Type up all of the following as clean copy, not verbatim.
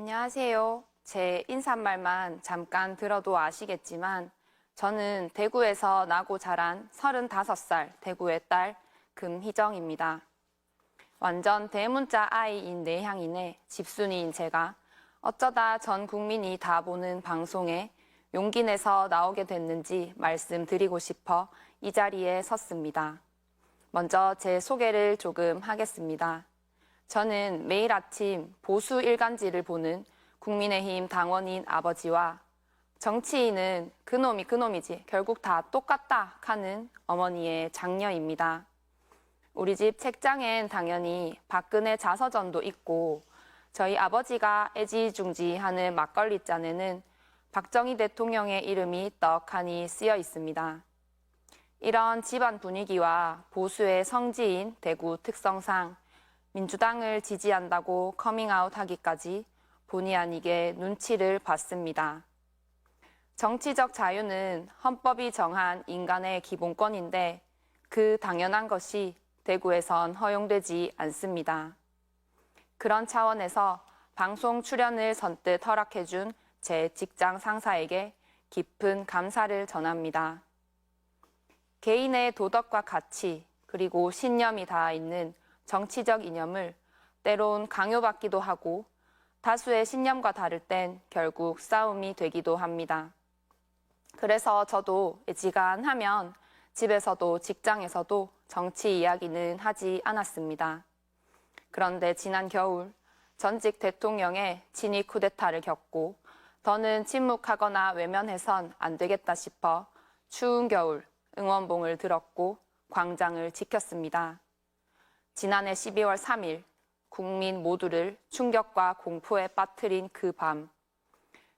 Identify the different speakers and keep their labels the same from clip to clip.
Speaker 1: 안녕하세요. 제 인사말만 잠깐 들어도 아시겠지만 저는 대구에서 나고 자란 35살 대구의 딸 금희정입니다. 완전 대문자 아이인 내향인의 집순이인 제가 어쩌다 전 국민이 다 보는 방송에 용기 내서 나오게 됐는지 말씀드리고 싶어 이 자리에 섰습니다. 먼저 제 소개를 조금 하겠습니다. 저는 매일 아침 보수 일간지를 보는 국민의힘 당원인 아버지와 정치인은 그놈이 그놈이지 결국 다 똑같다 하는 어머니의 장녀입니다. 우리 집 책장엔 당연히 박근혜 자서전도 있고 저희 아버지가 애지중지하는 막걸리 잔에는 박정희 대통령의 이름이 떡하니 쓰여 있습니다. 이런 집안 분위기와 보수의 성지인 대구 특성상 민주당을 지지한다고 커밍아웃 하기까지 본의 아니게 눈치를 봤습니다. 정치적 자유는 헌법이 정한 인간의 기본권인데 그 당연한 것이 대구에선 허용되지 않습니다. 그런 차원에서 방송 출연을 선뜻 허락해준 제 직장 상사에게 깊은 감사를 전합니다. 개인의 도덕과 가치 그리고 신념이 닿아 있는 정치적 이념을 때론 강요받기도 하고 다수의 신념과 다를 땐 결국 싸움이 되기도 합니다. 그래서 저도 애지간하면 집에서도 직장에서도 정치 이야기는 하지 않았습니다. 그런데 지난 겨울 전직 대통령의 친위 쿠데타를 겪고 더는 침묵하거나 외면해선 안 되겠다 싶어 추운 겨울 응원봉을 들었고 광장을 지켰습니다. 지난해 12월 3일 국민 모두를 충격과 공포에 빠뜨린 그 밤,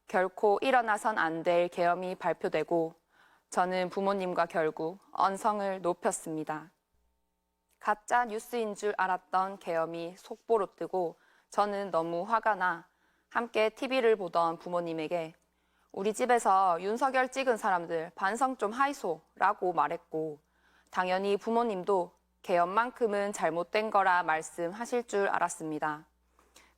Speaker 1: 결코 일어나선 안 될 계엄이 발표되고 저는 부모님과 결국 언성을 높였습니다. 가짜 뉴스인 줄 알았던 계엄이 속보로 뜨고 저는 너무 화가 나 함께 TV를 보던 부모님에게 우리 집에서 윤석열 찍은 사람들 반성 좀 하이소 라고 말했고 당연히 부모님도 계엄만큼은 잘못된 거라 말씀하실 줄 알았습니다.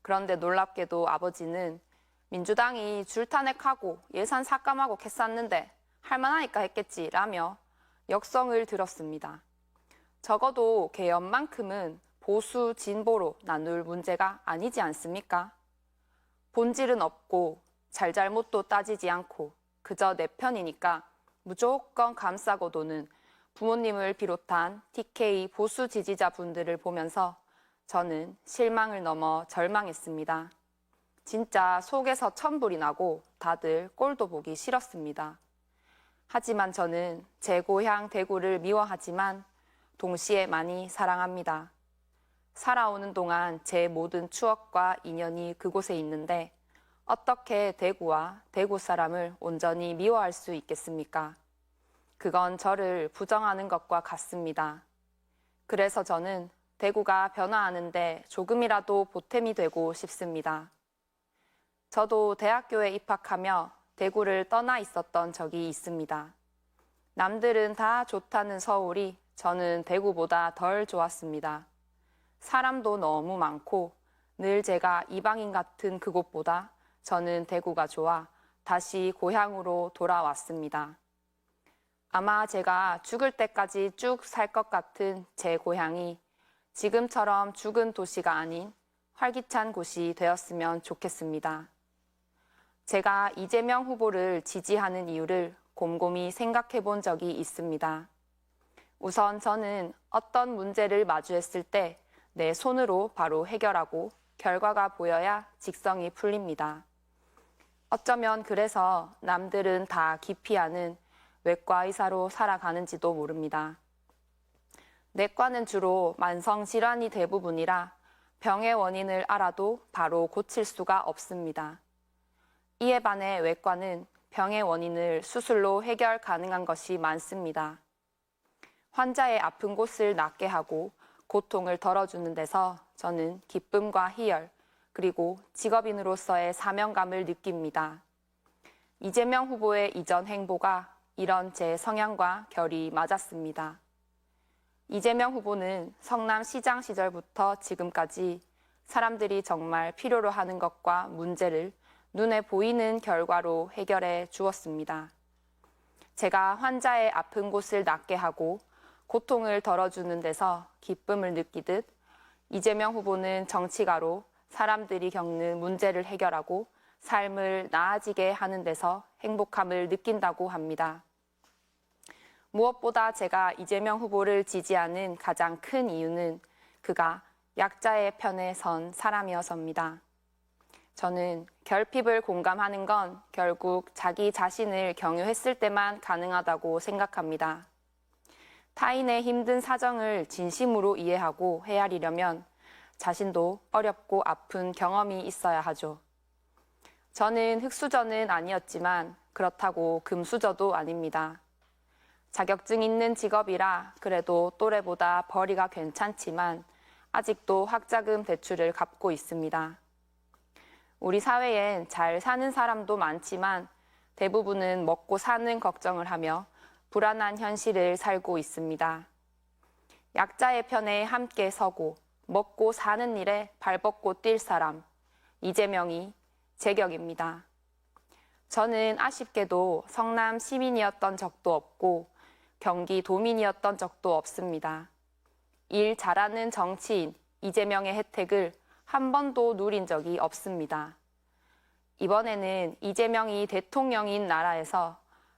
Speaker 1: 그런데 놀랍게도 아버지는 민주당이 줄탄핵하고 예산 삭감하고 캐쌌는데 할만하니까 했겠지 라며 역성을 들었습니다. 적어도 계엄만큼은 보수 진보로 나눌 문제가 아니지 않습니까? 본질은 없고 잘잘못도 따지지 않고 그저 내 편이니까 무조건 감싸고 도는 부모님을 비롯한 TK 보수 지지자분들을 보면서 저는 실망을 넘어 절망했습니다. 진짜 속에서 천불이 나고 다들 꼴도 보기 싫었습니다. 하지만 저는 제 고향 대구를 미워하지만 동시에 많이 사랑합니다. 살아오는 동안 제 모든 추억과 인연이 그곳에 있는데 어떻게 대구와 대구 사람을 온전히 미워할 수 있겠습니까? 그건 저를 부정하는 것과 같습니다. 그래서 저는 대구가 변화하는데 조금이라도 보탬이 되고 싶습니다. 저도 대학교에 입학하며 대구를 떠나 있었던 적이 있습니다. 남들은 다 좋다는 서울이 저는 대구보다 덜 좋았습니다. 사람도 너무 많고 늘 제가 이방인 같은 그곳보다 저는 대구가 좋아 다시 고향으로 돌아왔습니다. 아마 제가 죽을 때까지 쭉 살 것 같은 제 고향이 지금처럼 죽은 도시가 아닌 활기찬 곳이 되었으면 좋겠습니다. 제가 이재명 후보를 지지하는 이유를 곰곰이 생각해 본 적이 있습니다. 우선 저는 어떤 문제를 마주했을 때 내 손으로 바로 해결하고 결과가 보여야 직성이 풀립니다. 어쩌면 그래서 남들은 다 기피하는 외과 의사로 살아가는지도 모릅니다. 내과는 주로 만성 질환이 대부분이라 병의 원인을 알아도 바로 고칠 수가 없습니다. 이에 반해 외과는 병의 원인을 수술로 해결 가능한 것이 많습니다. 환자의 아픈 곳을 낫게 하고 고통을 덜어주는 데서 저는 기쁨과 희열, 그리고 직업인으로서의 사명감을 느낍니다. 이재명 후보의 이전 행보가 이런 제 성향과 결이 맞았습니다. 이재명 후보는 성남시장 시절부터 지금까지 사람들이 정말 필요로 하는 것과 문제를 눈에 보이는 결과로 해결해 주었습니다. 제가 환자의 아픈 곳을 낫게 하고 고통을 덜어주는 데서 기쁨을 느끼듯 이재명 후보는 정치가로 사람들이 겪는 문제를 해결하고 삶을 나아지게 하는 데서 행복함을 느낀다고 합니다. 무엇보다 제가 이재명 후보를 지지하는 가장 큰 이유는 그가 약자의 편에 선 사람이어서입니다. 저는 결핍을 공감하는 건 결국 자기 자신을 경유했을 때만 가능하다고 생각합니다. 타인의 힘든 사정을 진심으로 이해하고 헤아리려면 자신도 어렵고 아픈 경험이 있어야 하죠. 저는 흙수저는 아니었지만 그렇다고 금수저도 아닙니다. 자격증 있는 직업이라 그래도 또래보다 벌이가 괜찮지만 아직도 학자금 대출을 갚고 있습니다. 우리 사회엔 잘 사는 사람도 많지만 대부분은 먹고 사는 걱정을 하며 불안한 현실을 살고 있습니다. 약자의 편에 함께 서고 먹고 사는 일에 발벗고 뛸 사람, 이재명이 제격입니다. 저는 아쉽게도 성남 시민이었던 적도 없고 경기 도민이었던 적도 없습니다. 일 잘하는 정치인 이재명의 혜택을 한 번도 누린 적이 없습니다. 이번에는 이재명이 대통령인 나라에서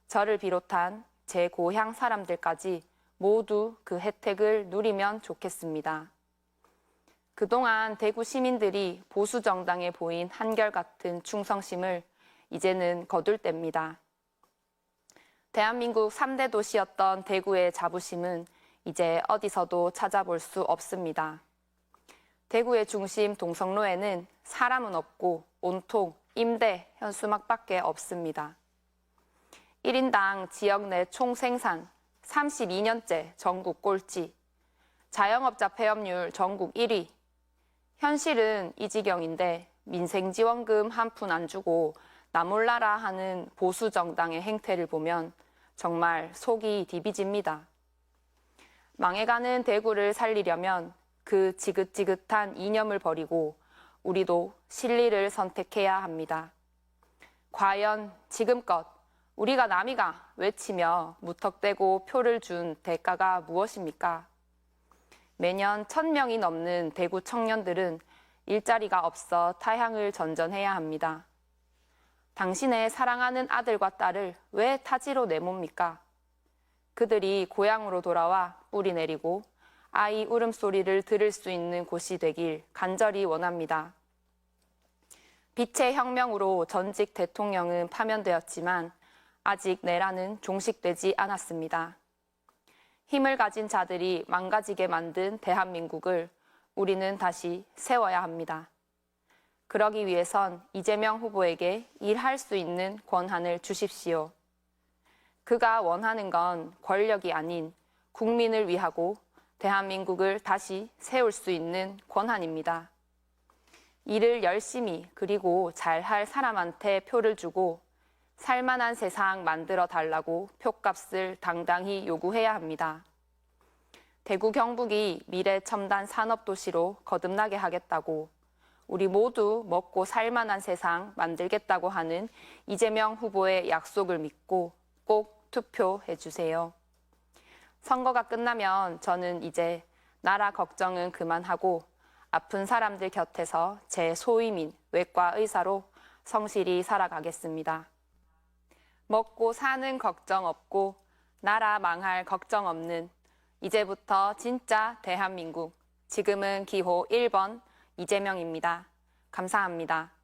Speaker 1: 저를 비롯한 제 고향 사람들까지 모두 그 혜택을 누리면 좋겠습니다. 그동안 대구 시민들이 보수 정당에 보인 한결같은 충성심을 이제는 거둘 때입니다. 대한민국 3대 도시였던 대구의 자부심은 이제 어디서도 찾아볼 수 없습니다. 대구의 중심 동성로에는 사람은 없고 온통 임대 현수막밖에 없습니다. 1인당 지역 내 총생산 32년째 전국 꼴찌, 자영업자 폐업률 전국 1위. 현실은 이 지경인데 민생지원금 한 푼 안 주고 나 몰라라 하는 보수 정당의 행태를 보면 정말 속이 디비집니다. 망해가는 대구를 살리려면 그 지긋지긋한 이념을 버리고 우리도 실리를 선택해야 합니다. 과연 지금껏 우리가 남이가 외치며 무턱대고 표를 준 대가가 무엇입니까? 매년 1,000명이 넘는 대구 청년들은 일자리가 없어 타향을 전전해야 합니다. 당신의 사랑하는 아들과 딸을 왜 타지로 내몹니까? 그들이 고향으로 돌아와 뿌리 내리고 아이 울음소리를 들을 수 있는 곳이 되길 간절히 원합니다. 빛의 혁명으로 전직 대통령은 파면되었지만 아직 내란은 종식되지 않았습니다. 힘을 가진 자들이 망가지게 만든 대한민국을 우리는 다시 세워야 합니다. 그러기 위해선 이재명 후보에게 일할 수 있는 권한을 주십시오. 그가 원하는 건 권력이 아닌 국민을 위하고 대한민국을 다시 세울 수 있는 권한입니다. 일을 열심히 그리고 잘할 사람한테 표를 주고 살만한 세상 만들어 달라고 표값을 당당히 요구해야 합니다. 대구 경북이 미래 첨단 산업도시로 거듭나게 하겠다고 우리 모두 먹고 살만한 세상 만들겠다고 하는 이재명 후보의 약속을 믿고 꼭 투표해 주세요. 선거가 끝나면 저는 이제 나라 걱정은 그만하고 아픈 사람들 곁에서 제 소위민 외과 의사로 성실히 살아가겠습니다. 먹고 사는 걱정 없고 나라 망할 걱정 없는 이제부터 진짜 대한민국. 지금은 기호 1번 이재명입니다. 감사합니다.